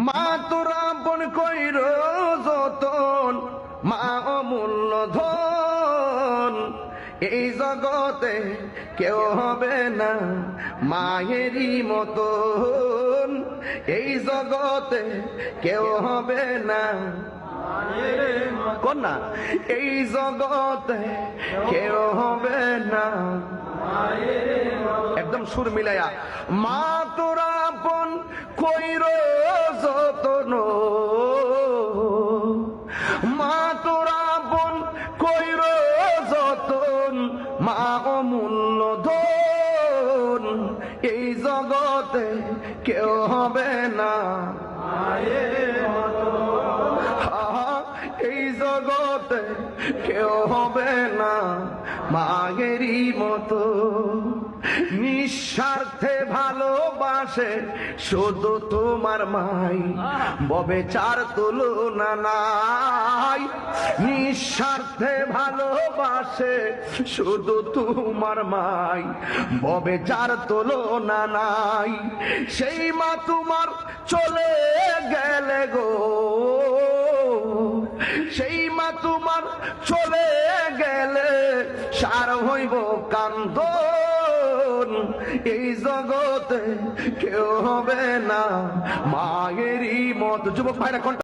মা তোরা আপন কইর যতন, মা অমূল্য ধন। এই জগতে কেউ হবে না মায়েরই মতন, এই জগতে কেউ হবে না কন্যা, এই জগতে কেউ হবে না। একদম সুর মিলাইয়া, মা তোরা আপন কইর যতন, মা তোরা আপন কইর যতন, মা অমূল্য ধন। এই জগতে কেউ হবে না এই জগতে কেউ হবে না মায়েরই মতো। নিঃস্বার্থে ভালোবাসে শুধু তোমার মাই, ববে চার তুলনা নাই। নিঃস্বার্থে ভালোবাসে শুধু তোমার মাই, ববে চার তুলনা নাই। সেই মা তোমার চলে গেলে গো, সেই মা তোমার চলে গেলে সার হইব কান্দন। এই জগতে কেউ হবে না মায়েরই মত। যুবক ভাইরা